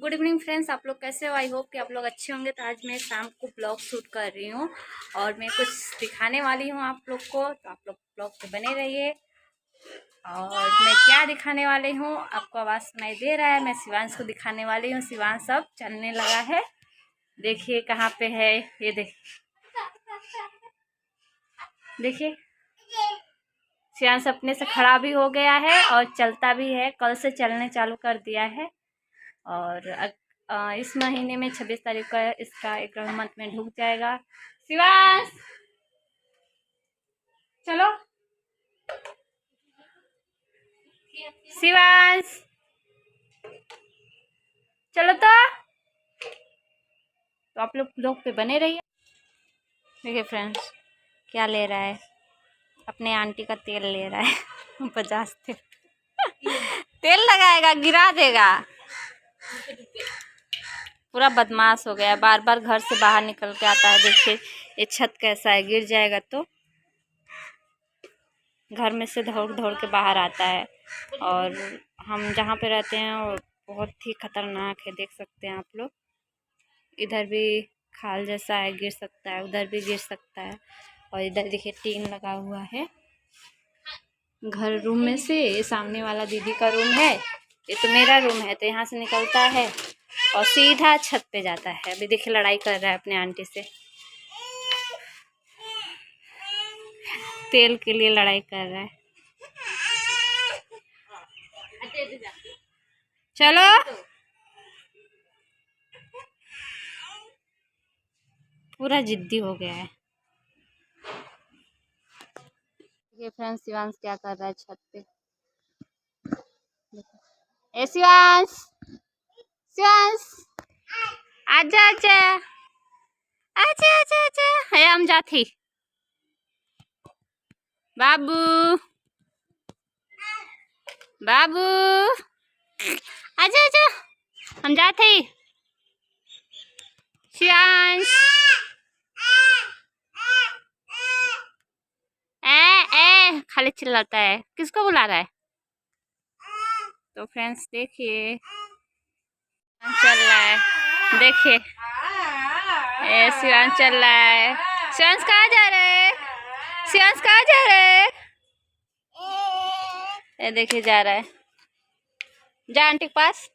Good evening friends, आप लोग कैसे हो? आई होप कि आप लोग अच्छे होंगे। तो आज मैं शाम को ब्लॉग शूट कर रही हूँ और मैं कुछ दिखाने वाली हूँ आप लोग को, तो आप लोग ब्लॉग पे बने रहिए। और मैं क्या दिखाने वाली हूँ, आपको आवाज़ सुनाई दे रहा है। मैं शिवांश को दिखाने वाली हूँ। शिवांश अब चलने लगा है। देखिए कहाँ पे है, ये देखिए शिवांश अपने से खड़ा भी हो गया है और चलता भी है। कल से चलने चालू कर दिया है। और इस महीने में 26 तारीख का इसका 1 मंथ में ढुक जाएगा। शिवांश चलो, शिवांश चलो। तो आप लोग पे बने रहिए। देखिए फ्रेंड्स क्या ले रहा है, अपने आंटी का तेल ले रहा है 50 तेल लगाएगा, गिरा देगा। पूरा बदमाश हो गया, बार बार घर से बाहर निकल के आता है। देखिए ये छत कैसा है, गिर जाएगा तो। घर में से दौड़ दौड़ के बाहर आता है। और हम जहाँ पे रहते हैं वो बहुत ही खतरनाक है, देख सकते हैं आप लोग। इधर भी खाल जैसा है, गिर सकता है, उधर भी गिर सकता है। और इधर देखिए टीन लगा हुआ है घर रूम में से। ये सामने वाला दीदी का रूम है, ये तो मेरा रूम है। तो यहाँ से निकलता है और सीधा छत पे जाता है। अभी देखिए लड़ाई कर रहा है अपने आंटी से, तेल के लिए लड़ाई कर रहा है। चलो पूरा जिद्दी हो गया है। ये फ्रेंड्स शिवांश क्या कर रहा है छत पे। ए शिवांश, शिवांश आजा आजा आजा आजा आजा। है हम जाती बाबू, बाबू आजा आजा, हम जाते। शिवांश ए खाली चिल्लाता है, किसको बुला रहा है? तो फ्रेंड्स देखिए चल रहा है, देखिए शिवांश चल रहा है। शिवांश कहाँ जा रहा है? शिवांश कहाँ जा रहा है? ये देखिए जा रहा है, जा आंटी के पास।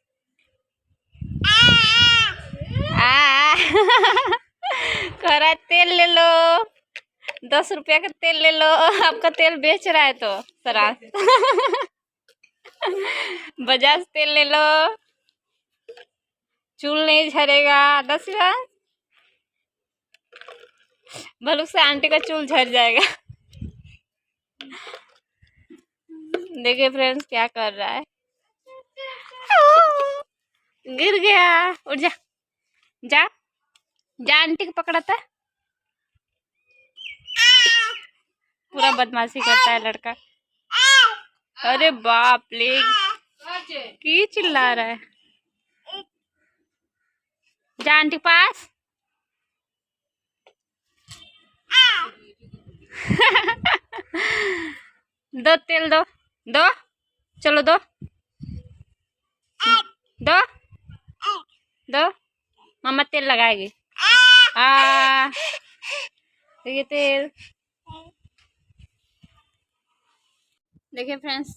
कह रहा है तेल ले लो, 10 रुपया का तेल ले लो। आपका तेल बेच रहा है तो सरा बजाज तेल ले लो, चूल नहीं झड़ेगा। 10 भलुक से आंटी का चूल झड़ जाएगा। देखिए फ्रेंड्स क्या कर रहा है, गिर गया। उठ जा, जा जा, आंटी को पकड़ाता है। पूरा बदमाशी करता है लड़का। अरे बाप ले, की चिल्ला रहा है। जा आंटी पास। दो तेल, दो दो, चलो दो दो दो, मम्मा तेल लगाएगी। देखिए तेल। देखिए फ्रेंड्स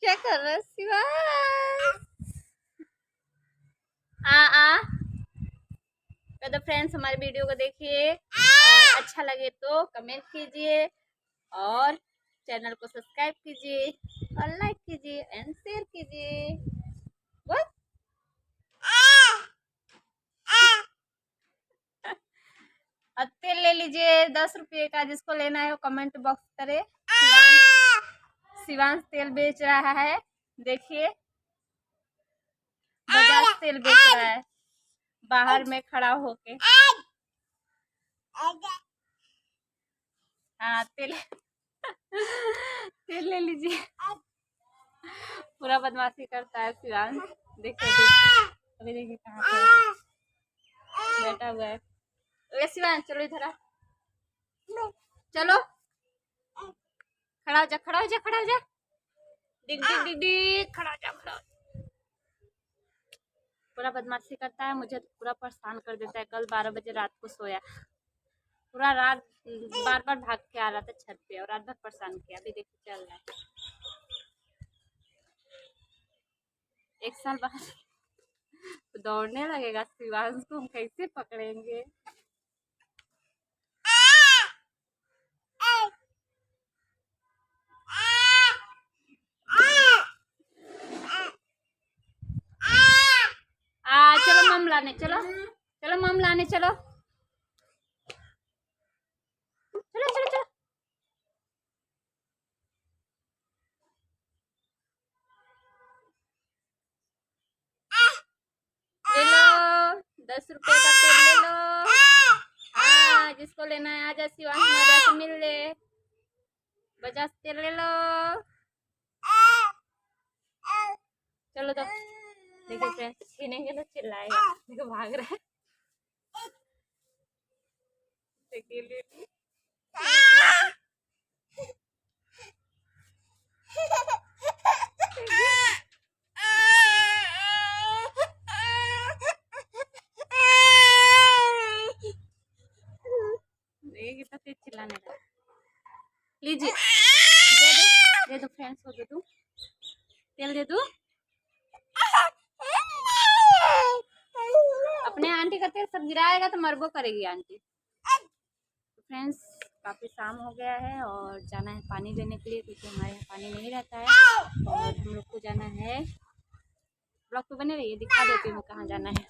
क्या कर रहा है शिवांश। तो फ्रेंड्स हमारे वीडियो को देखिए और अच्छा लगे तो कमेंट कीजिए और चैनल को सब्सक्राइब कीजिए और लाइक कीजिए एंड शेयर कीजिए। बस अब तेल ले लीजिए 10 रुपये का, जिसको लेना है वो कमेंट बॉक्स करे। शिवांश तेल बेच रहा है, देखिए बजाज तेल बेच रहा है बाहर में खड़ा होके। हाँ तेल तेल ले लीजिए। पूरा बदमाशी करता है शिवांश। देखिए अभी देखिए कहाँ पे बैठा हुआ है। शिवांश चलो इधर आ, चलो खड़ा हो जा, खड़ा हो जा, खड़ा हो जा, डिग डिग डिग डिग, खड़ा हो जा, खड़ा हो जा। पूरा बदमाशी करता है, मुझे पूरा परेशान कर देता है। कल 12 बजे रात को सोया, पूरा रात बार बार भाग के आ रहा था छत पे और रात भर परेशान किया। अभी देखिए चल रहा है। 1 साल बाद दौड़ने लगेगा शिवांश को हम कैसे पकड़ेंगे। चलो मम लाने, चलो चलो मम लाने, चलो चलो चलो चलो। ले लो 10 रुपए का तेल ले लो। हाँ जिसको लेना है आजा शिवांश मेरे से मिल ले। बजाज तेल ले लो। चलो तो देखिए फ्रेंड्स छीनेंगे तो चिल्लाएगा। देखो भाग रहा है। देखिए ले ली। कितना तेज चिल्लाने लगा। लीजिए दे दो फ्रेंड्स को दे दो तेल दे दो। अपने आंटी का तेल सब गिराएगा तो मरबो करेगी आंटी। तो फ्रेंड्स काफ़ी शाम हो गया है और जाना है पानी लेने के लिए, क्योंकि हमारे यहाँ पानी नहीं रहता है और हम लोग को जाना है। ब्लॉग तो बने रहिए, दिखा देती हूँ कहाँ जाना है।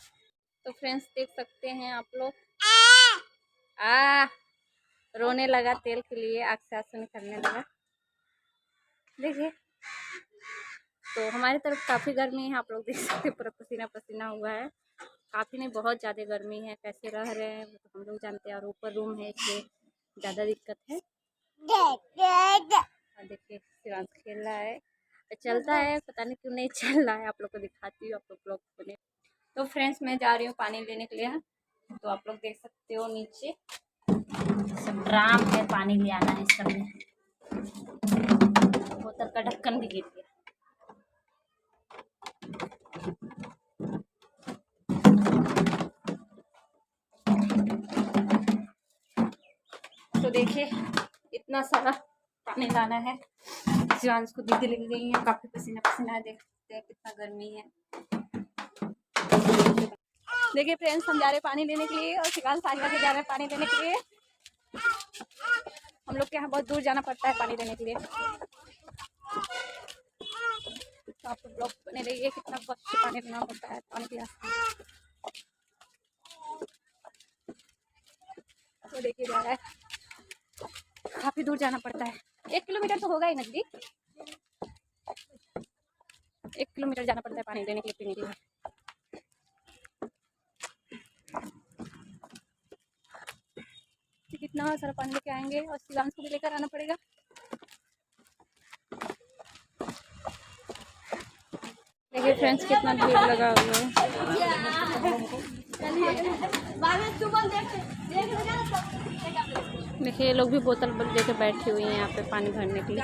तो फ्रेंड्स देख सकते हैं आप लोग, रोने लगा तेल के लिए, आँख से आंसू निकलने लगा। देखिए तो हमारी तरफ काफ़ी गर्मी है, आप लोग देख सकते हैं पूरा पसीना पसीना हुआ है। काफ़ी नहीं बहुत ज़्यादा गर्मी है, कैसे रह रहे हैं तो हम लोग जानते हैं। और ऊपर रूम है इसलिए ज़्यादा दिक्कत है। और देखिए शिवांश खेल रहा है, चलता है पता नहीं क्यों नहीं चल रहा है। आप लोग को दिखाती हूँ, आप लोग ब्लॉग बने। तो फ्रेंड्स मैं जा रही हूँ पानी लेने के लिए। तो आप लोग देख सकते हो नीचे सब ड्राम है, पानी ले आना है सब में। बोतल का ढक्कन भी गिर गया। तो देखिए इतना सारा पानी लाना है। शिवांश को दीदी लग गई है, काफी पसीना पसीना है। देख सकते हैं कितना गर्मी है। देखिए फ्रेंड्स हम जा रहे हैं पानी लेने के लिए और शिवांश साथ में जा रहे हैं पानी लेने के लिए। हम लोग के यहाँ बहुत दूर जाना पड़ता है पानी लेने के लिए। तो आप लोग ब्लॉग बने रहिए, कितना कष्ट से पानी लेना पड़ता है पानी के लिए। तो देखिए जा रहा है, काफी दूर जाना पड़ता है। 1 किलोमीटर तो होगा ही नजदीक। 1 किलोमीटर जाना पड़ता है पानी लेने के लिए, पीने के लिए। कितना सारा पानी लेके आएंगे और शिवांश को भी लेकर आना पड़ेगा। देखिए फ्रेंड्स कितना भीड़ लगा हुआ है। देखिए ये लोग भी बोतल लेके बैठी हुई हैं यहाँ पे पानी भरने के लिए।